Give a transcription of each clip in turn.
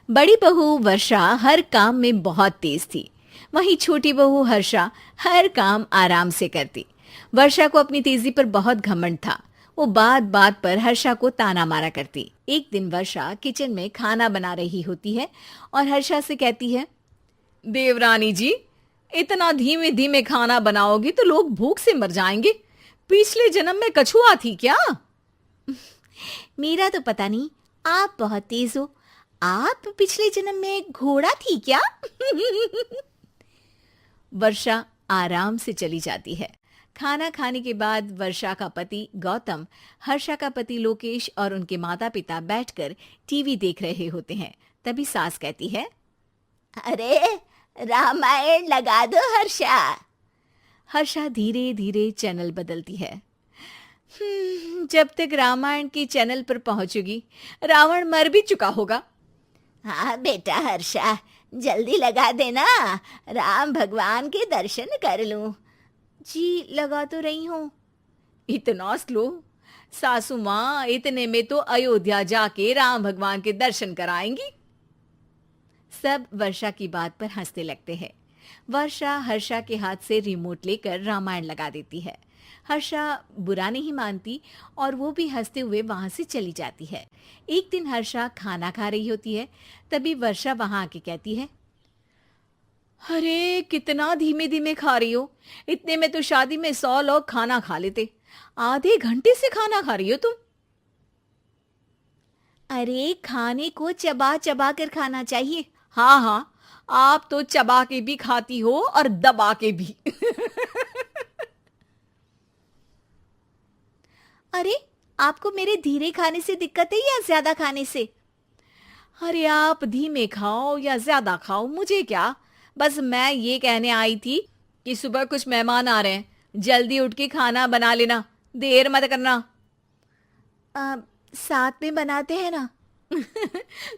बड़ी बहू वर्षा हर काम में बहुत तेज थी। वहीं छोटी बहू हर्षा हर काम आराम से करती। वर्षा को अपनी तेजी पर बहुत घमंड था। वो बात बात पर हर्षा को ताना मारा करती। एक दिन वर्षा किचन में खाना बना रही होती है और हर्षा से कहती है, देवरानी जी, इतना धीमे धीमे खाना बनाओगी तो लोग भूख से मर जाएंगे। पिछले जन्म में कछुआ थी क्या? मेरा तो पता नहीं, आप बहुत तेज हो। आप पिछले जन्म में घोड़ा थी क्या? वर्षा आराम से चली जाती है। खाना खाने के बाद वर्षा का पति गौतम, हर्षा का पति लोकेश और उनके माता पिता बैठकर टीवी देख रहे होते हैं। तभी सास कहती है, अरे रामायण लगा दो हर्षा। हर्षा धीरे धीरे चैनल बदलती है। जब तक रामायण के चैनल पर पहुंचेगी रावण मर भी चुका होगा। हाँ बेटा हर्षा, जल्दी लगा देना, राम भगवान के दर्शन कर लूं। जी लगा तो रही हूँ। इतना स्लो? सासू माँ इतने में तो अयोध्या जाके राम भगवान के दर्शन कराएंगी। सब वर्षा की बात पर हंसने लगते हैं। वर्षा हर्षा के हाथ से रिमोट लेकर रामायण लगा देती है। हर्षा बुरा नहीं मानती और वो भी हंसते हुए वहां से चली जाती है। एक दिन हर्षा खाना खा रही होती है। तभी वर्षा वहां आके कहती है, अरे कितना धीमे धीमे खा रही हो। इतने में तो शादी में 100 लोग खाना खा लेते। आधे घंटे से खाना खा रही हो तुम। अरे खाने को चबा चबा कर खाना चाहिए। हाँ हाँ, आप तो चबा के भी खाती हो और दबा के भी। अरे आपको मेरे धीरे खाने से दिक्कत है या ज्यादा खाने से? अरे आप धीमे खाओ या ज्यादा खाओ मुझे क्या। बस मैं ये कहने आई थी कि सुबह कुछ मेहमान आ रहे हैं, जल्दी उठ के खाना बना लेना, देर मत करना। साथ में बनाते हैं ना।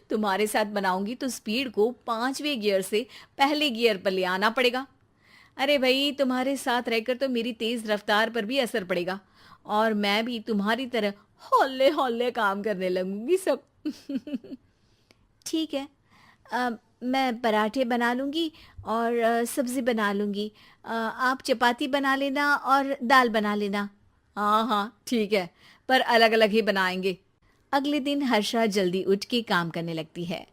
तुम्हारे साथ बनाऊंगी तो स्पीड को 5वें गियर से पहले गियर पर ले आना पड़ेगा। अरे भाई, तुम्हारे साथ रहकर तो मेरी तेज रफ्तार पर भी असर पड़ेगा और मैं भी तुम्हारी तरह हौले हौले काम करने लगूंगी सब। ठीक है, मैं पराठे बना लूंगी और सब्जी बना लूंगी। आप चपाती बना लेना और दाल बना लेना। हाँ हाँ ठीक है, पर अलग अलग ही बनाएंगे। अगले दिन हर्षा जल्दी उठ के काम करने लगती है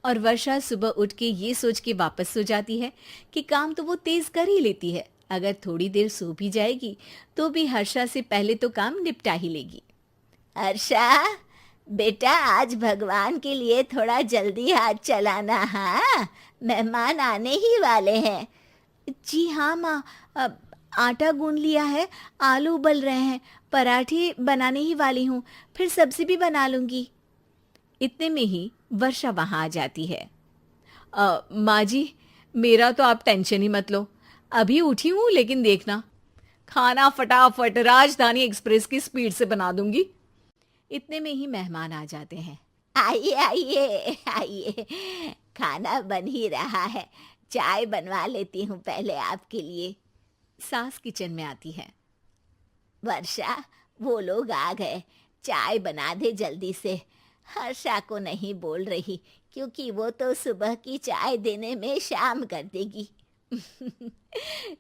और वर्षा सुबह उठ के ये सोच के वापस सो जाती है कि काम तो वो तेज कर ही लेती है। अगर थोड़ी देर सो भी जाएगी तो भी हर्षा से पहले तो काम निपटा ही लेगी। हर्षा बेटा, आज भगवान के लिए थोड़ा जल्दी हाथ चलाना। हाँ, मेहमान आने ही वाले हैं। जी हाँ माँ, आटा गूंद लिया है, आलू उबल रहे हैं, पराठे बनाने ही वाली हूँ, फिर सब्जी भी बना लूंगी। इतने में ही वर्षा वहां आ जाती है। माँ जी, मेरा तो आप टेंशन ही मत लो, अभी उठी हूँ, लेकिन देखना खाना फटाफट राजधानी एक्सप्रेस की स्पीड से बना दूंगी। इतने में ही मेहमान आ जाते हैं। आइए आइए आइए, खाना बन ही रहा है, चाय बनवा लेती हूँ पहले आपके लिए। सास किचन में आती है। वर्षा, वो लोग आ गए, चाय बना दे जल्दी से। हर्षा को नहीं बोल रही क्योंकि वो तो सुबह की चाय देने में शाम कर देगी।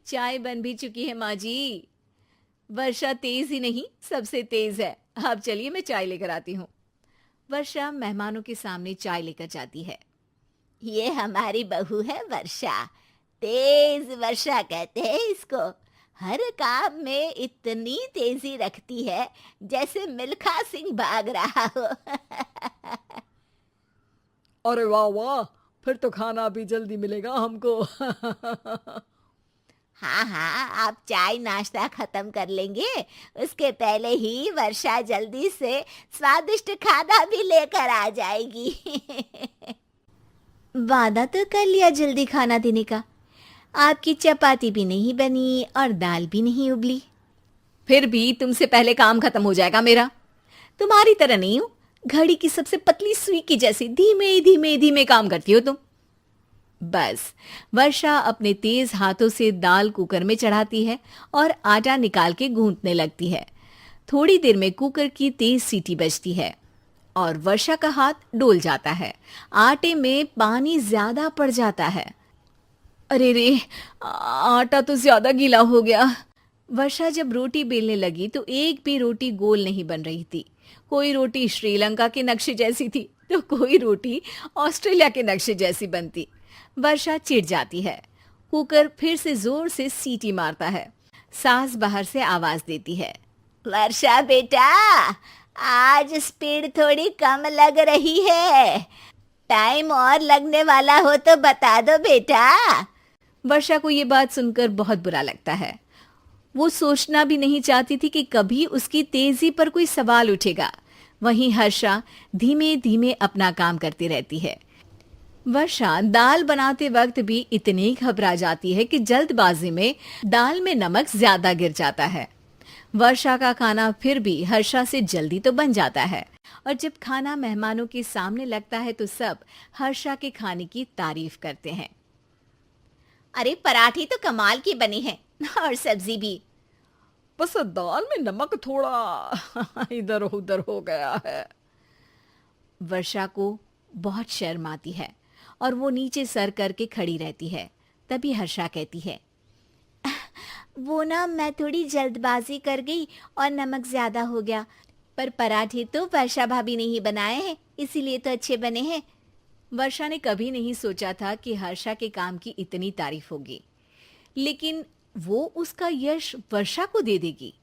चाय बन भी चुकी है माँ जी। वर्षा तेज ही नहीं, सबसे तेज है। अब चलिए मैं चाय लेकर आती हूँ। वर्षा मेहमानों के सामने चाय लेकर जाती है। ये हमारी बहू है वर्षा, तेज वर्षा कहते हैं इसको। हर काम में इतनी तेजी रखती है जैसे मिल्खा सिंह भाग रहा हो। अरे वाह वाह, फिर तो खाना भी जल्दी मिलेगा हमको। हाँ हाँ, आप चाय नाश्ता खत्म कर लेंगे, उसके पहले ही वर्षा जल्दी से स्वादिष्ट खाना भी लेकर आ जाएगी। वादा तो कर लिया जल्दी खाना देने का। आपकी चपाती भी नहीं बनी और दाल भी नहीं उबली। फिर भी तुमसे पहले काम खत्म हो जाएगा मेरा। तुम्हारी तरह नहीं हूं, घड़ी की सबसे पतली सुई की जैसी धीमे धीमे धीमे काम करती हो तुम। बस वर्षा अपने तेज हाथों से दाल कुकर में चढ़ाती है और आटा निकाल के गूंथने लगती है। थोड़ी देर में कुकर की तेज सीटी बजती है और वर्षा का हाथ डोल जाता है। आटे में पानी ज्यादा पड़ जाता है। अरे रे, आटा तो ज्यादा गीला हो गया। वर्षा जब रोटी बेलने लगी तो एक भी रोटी गोल नहीं बन रही थी। कोई रोटी श्रीलंका के नक्शे जैसी थी तो कोई रोटी ऑस्ट्रेलिया के नक्शे जैसी बनती। वर्षा चिढ़ जाती है। कुकर फिर से जोर से सीटी मारता है। सास बाहर से आवाज देती है। वर्षा बेटा, आज स्पीड थोड़ी कम लग रही है। टाइम और लगने वाला हो तो बता दो बेटा। वर्षा को ये बात सुनकर बहुत बुरा लगता है। वो सोचना भी नहीं चाहती थी कि कभी उसकी तेजी पर कोई सवाल उठेगा। वहीं हर्षा धीमे धीमे अपना काम करती रहती है। वर्षा दाल बनाते वक्त भी इतनी घबरा जाती है कि जल्दबाजी में दाल में नमक ज्यादा गिर जाता है। वर्षा का खाना फिर भी हर्षा से जल्दी तो बन जाता है और जब खाना मेहमानों के सामने लगता है तो सब हर्षा के खाने की तारीफ करते हैं। अरे पराठी तो कमाल की बनी है और सब्जी भी। बस दाल में नमक थोड़ा इधर उधर हो गया है। वर्षा को बहुत शर्म आती है और वो नीचे सर करके खड़ी रहती है। तभी हर्षा कहती है, वो ना मैं थोड़ी जल्दबाजी कर गई और नमक ज्यादा हो गया, पर पराठे तो वर्षा भाभी ने ही बनाए हैं, इसीलिए तो अच्छे बने हैं। वर्षा ने कभी नहीं सोचा था कि हर्षा के काम की इतनी तारीफ होगी, लेकिन वो उसका यश वर्षा को दे देगी।